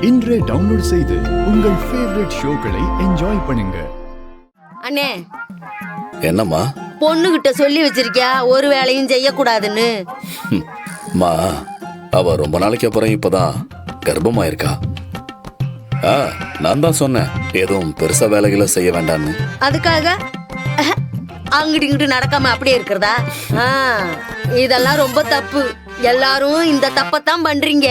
இன்றே டவுன்லோட் செய்து உங்கள் ஃபேவரட் ஷோக்களை என்ஜாய் பண்ணுங்க. அண்ணே, என்னம்மா? பொண்ணுகிட்ட சொல்லி வச்சிருக்கியா ஒரு வேலையும் செய்யக்கூடாதுன்னு? மா, அவ ரொம்ப நாளைக்கு அப்புறம் இப்பதான் கர்ப்பமாயிருக்கா. நான் தான் சொன்னேன் எதுவும் பெருசா வேலைகளை செய்ய வேண்டாம்னு. அதுக்காக அங்கிட்டு இங்கிட்டு நடக்காம அப்படியே இருக்கிறதா? இதெல்லாம் ரொம்ப தப்பு. எல்லாரும் இந்த தப்பத்தான் பண்றீங்க.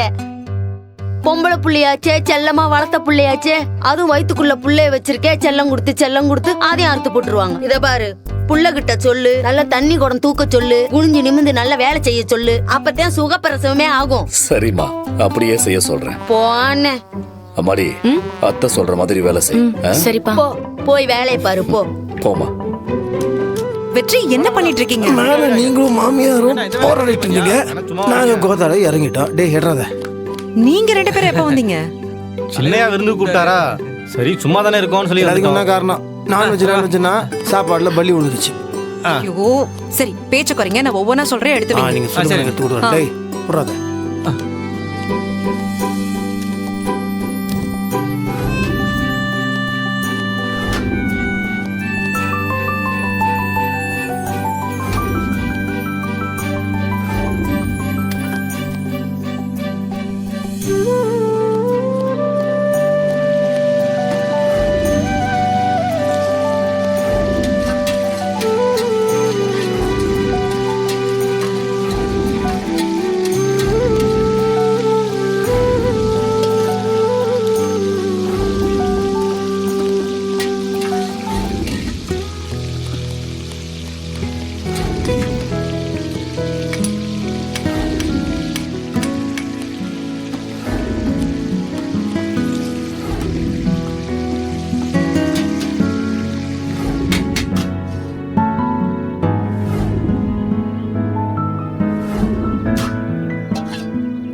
பொம்பளை புள்ளையாச்சே, செல்லமா வளர்த்த புள்ளையாச்சே, அதுவும் வயிற்றுக்குள்ள புள்ளைய வச்சிருக்கே, செல்லம் கொடுத்து அதையும் அறுத்து போட்டுருவாங்க. இத பாரு, புள்ள கிட்ட சொல்லு, நல்ல தண்ணி குடம் தூக்க சொல்லு, குனிஞ்சு நிமிந்து நல்ல வேலை செய்ய சொல்லு, அப்பதான் சுகப்பிரசவமே ஆகும். சரிம்மா, அப்படியே செய்ய சொல்றேன். போன அம்மாடி, அத்தை சொல்ற மாதிரி வேலை செய். சரிப்பா, போய் வேலையை பாரு. போமா. வெற்றி, என்ன பண்ணிட்டு இருக்கீங்க? மேல நீங்களும் மாமியாரும் போராடிட்டு இருந்தீங்க, நாங்க கோதால இறங்கிட்டோம். டே ஹெட்றாத. நீங்க ரெண்டு பேரும் எப்ப வந்தீங்க? சின்னையா விருந்து கூப்பிட்டாரா? சரி, சும்மா தானே இருக்கோம்னு சொல்லி அதுக்கு என்ன காரணம்? நான்வெஜ்னா சாப்பாடுல பலி விழுந்துச்சு. ஐயோ, சரி பேச்ச குறைங்க, நான் ஒவ்வொன்னா சொல்றேன், எடுத்து வைங்க. நீங்க சொல்லுங்க, தூடுறேன். டேய் போறாத.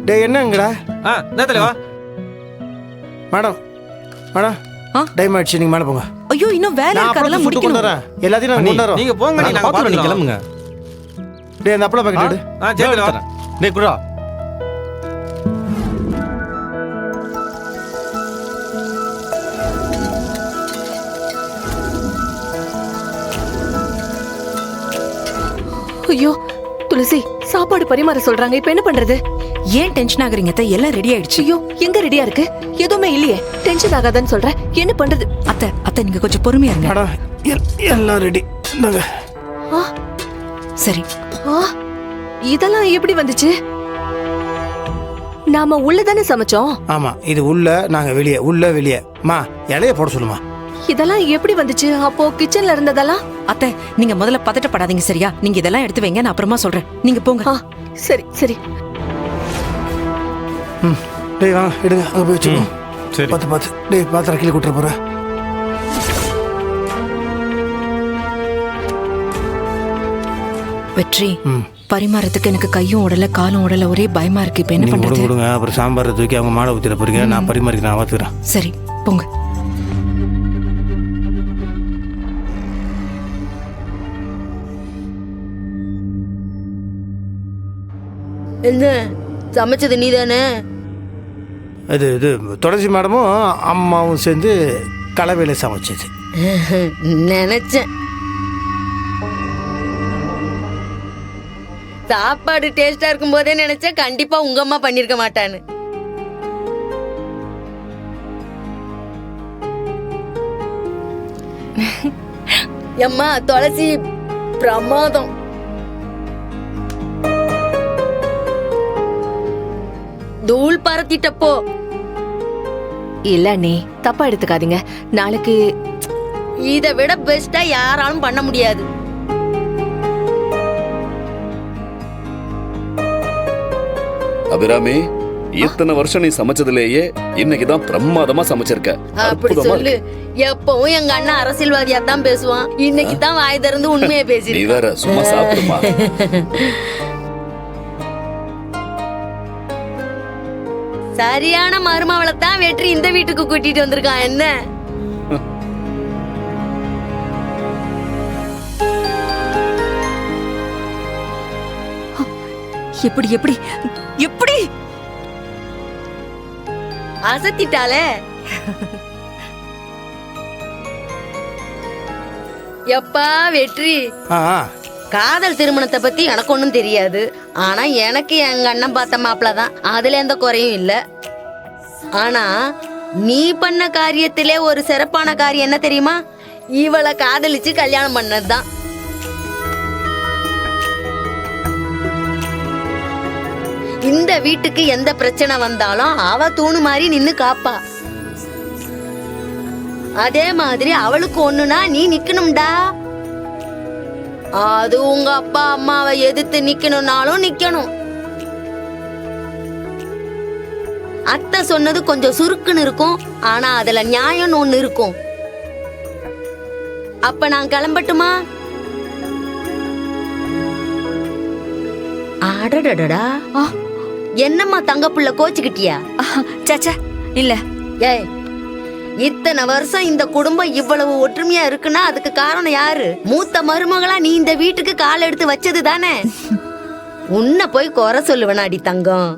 டேய் என்னங்கடா? தலைவா. மேடம் மேடம், டைம் ஆயிடுச்சு, நீங்க மேல போங்க. ஐயோ, இன்னும் வேலை இருக்கு, அதெல்லாம் முடிக்கணும். எல்லாத்தையும் நான் கொண்டு வரேன். நீங்க போங்க, நீங்க பாத்து நீங்க கிளம்புங்க. டேய் அந்த அப்பள பாக்கெட் எடு. சரி தலைவா. டேய் குறா. ஐயோ துளசி, சாப்பாடு பரிமாற சொல்றாங்க, இப்ப என்ன பண்றது? ஏன் டென்ஷன் ஆகுறீங்க? எல்லாம் ரெடி ஆயிடுச்சு. ஐயோ, எங்க ரெடியா இருக்கு? எதுவுமே இல்லையே. டென்ஷன் ஆகாதன்னு சொல்ற, என்ன பண்றது? அத்தை நீங்க கொஞ்சம் பொறுமையா இருங்க. மேடம் எல்லாம் ரெடி. இந்தாங்க. சரி. இதெல்லாம் எப்படி வந்துச்சு? நாம உள்ளதானே சமைச்சோம். ஆமா, இது உள்ள, நாங்க வெளியே. உள்ள வெளியே. மா, இலைய போட சொல்லுமா. இதெல்லாம் எப்படி வந்துச்சு? அப்போ கிச்சன்ல இருந்ததெல்லாம்? அத்தை, நீங்க முதல்ல பதட்டப்படாதீங்க, சரியா? நீங்க இதெல்லாம் எடுத்து வைங்க, நான் அப்புறமா சொல்றேன். நீங்க போங்க. சரி சரி. டேய் வாங்க, எடுங்க, அங்க போய் வச்சுக்கோ. சரி. பார்த்து டேய், பாத்திரம் கீழே கூட்டுற போற. வெற்றி, பரிமாறத்துக்கு எனக்கு கையும் உடல காலும் உடல, ஒரே பயமா இருக்கு. இப்ப என்ன பண்றது? கொடுங்க, அப்புறம் சாம்பார் தூக்கி அவங்க மாலை ஊத்திட போறீங்க. நான் பரிமாறிக்கிறேன், நான் பாத்துக்கிறேன். சரி, போங்க. என்ன சமைச்சது நீதானே? இது துளசி மேடமும் அம்மாவும் சேர்ந்து கலவையில சமைச்சது. நினைச்சேன் சாப்பாடு டேஸ்டா இருக்கும் போதே நினைச்சேன் கண்டிப்பா உங்க அம்மா பண்ணிருக்க மாட்டான்னு. அம்மா, துளசி பிரமாதம். தூள் பறத்திட்டப்போ. இல்ல நீ தப்பா எடுத்துக்காதீங்க. நாளைக்கு இதை விட பெஸ்டா யாராலும் பண்ண முடியாது. அபிராமி, இத்தனை வருஷம் நீ சமைச்சதுலேயே இன்னைக்குதான் பிரமாதமா சமைச்சிருக்க. அப்படி சொல்லு. எப்பவும் எங்க அண்ணன் அரசியல்வாதியா தான் பேசுவான், இன்னைக்கு தான் வாய் திறந்து உண்மையை பேசி. நீ வேற சும்மா சாப்பிடுமா. சரியான மருமவளை தான் வெற்றி இந்த வீட்டுக்கு கூட்டிட்டு வந்திருக்கான். என்ன எப்படி எப்படி எப்படி அசத்திட்டாலே. எப்பா வெற்றி, ஆ காதல் திருமணத்தை பத்தி எனக்கு ஒண்ணும் தெரியாது. ஆனா எனக்கு எங்க அண்ணன் பார்த்த மாப்பிள தான், அதுல எந்த குறையும் இல்ல. ஆனா நீ பண்ண காரியத்திலே ஒரு சிறப்பான காரியம் என்ன தெரியுமா? இவளை காதலிச்சு கல்யாணம் பண்ணதுதான். இந்த வீட்டுக்கு எந்த பிரச்சனை வந்தாலும் அவ தூணு மாதிரி நின்னு காப்பா. அதே மாதிரி அவளுக்கு ஒண்ணுனா நீ நிக்கணும்டா. அது உங்க அப்பா அம்மாவை எதிர்த்து நிக்கணும்னாலும் நிக்கணும். அத்தை சொன்னது கொஞ்சம் சுருக்குன்னு இருக்கும், ஆனா அதுல நியாயம்னு ஒண்ணு இருக்கும். அப்ப நான் கிளம்பட்டுமா? அடடடடா, என்னம்மா தங்க புள்ள கோச்சுக்கிட்டியா? சச்சா இல்ல. ஏய், இத்தனை வருஷம் இந்த குடும்பம் இவ்வளவு ஒற்றுமையா இருக்குன்னா அதுக்கு காரணம் யாரு? மூத்த மருமகளா நீ இந்த வீட்டுக்கு கால் எடுத்து வச்சது தானே. உன்னை போய் குறை சொல்லுவேனாடி தங்கம்.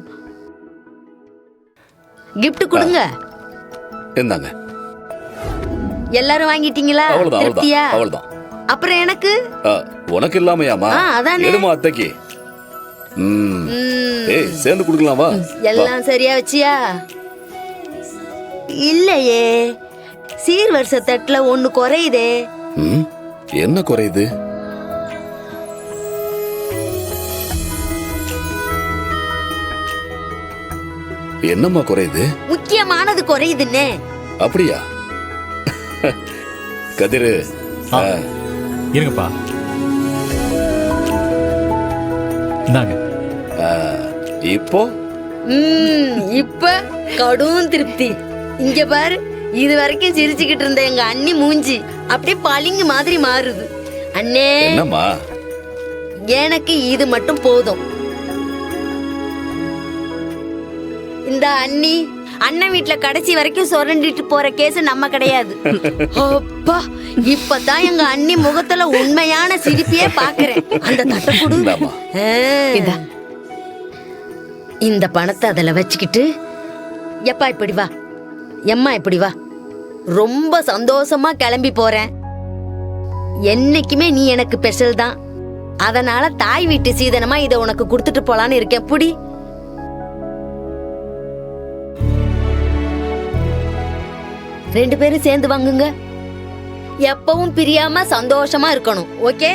கிஃப்ட் கொடுங்க. இந்தாங்க. எல்லாரும் வாங்கிட்டீங்களா? அவ்வளவுதான் திருப்தியா? அவ்வளவுதான். அப்புறம் எனக்கு உனக்கு இல்லாமையாமா? அதானே. எடுமா அத்தைக்கு. ஏய், சேர்ந்து குடுக்கலாம் வா. எல்லாம் சரியா வச்சியா? இல்லையே, சீர்வரிச தட்டுல ஒண்ணு குறையுதே. என்ன குறையுது? என்னம்மா குறையுது? முக்கியமானது குறையுதுன்னே. அப்படியா? கதிரு, இருங்கப்பா, இந்தாங்க. இப்போ இப்ப கடும் திருப்தி. இங்க பாரு, இது வரைக்கும் சிரிச்சுக்கிட்டு இருந்த எங்க அண்ணி மூஞ்சி அப்படியே பளிங்கு மாதிரி மாறுது. அண்ணே, என்னம்மா? எனக்கு இது மட்டும் போதும். இந்த அண்ணி அண்ணன் வீட்டுல கடைசி வரைக்கும் சுரண்டிட்டு போற கேஸ் நம்ம கிடையாது. அப்பா, இப்பதான் எங்க அண்ணி முகத்துல உண்மையான சிரிப்பையே பாக்குறேன். அந்த தட்டை கொடு. இந்தாம்மா. இந்த பணத்தை அதுல வச்சுக்கிட்டு, எப்பா இப்படி வா, எம்மா இப்படி வா. ரொம்ப சந்தோஷமா கிளம்பி போறேன். என்னைக்குமே நீ எனக்கு ஸ்பெஷல் தான். அதனால தாய் வீட்டு சீதனமா இதை உனக்கு கொடுத்துட்டு போலான்னு இருக்கேன். புடி. ரெண்டு பேரும் சேர்ந்து வாங்குங்க. எப்பவும் பிரியாம சந்தோஷமா இருக்கணும். ஓகே?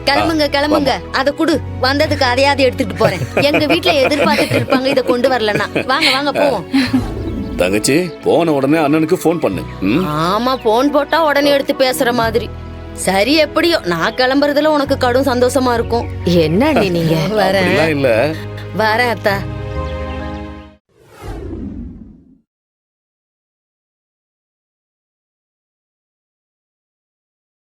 கிளம்புங்க கிளம்புங்க. அத குடு, வந்ததுக்கு அதையாவது எடுத்துட்டு போறேன். எங்க வீட்டுல எதிர்பார்த்துட்டு இருப்பாங்க இத கொண்டு வரலன்னா. வாங்க வாங்க போவோம். தங்கச்சி, போன உடனே அண்ணனுக்கு போன் பண்ணு. ஆமா, போன் போட்டா உடனே எடுத்து பேசுற மாதிரி. சரி, எப்படியோ நான் கிளம்புறதுல உனக்கு கடும் சந்தோஷமா இருக்கும். என்ன அண்ணி நீங்க? வரேன் இல்ல வரேன் அத்தா.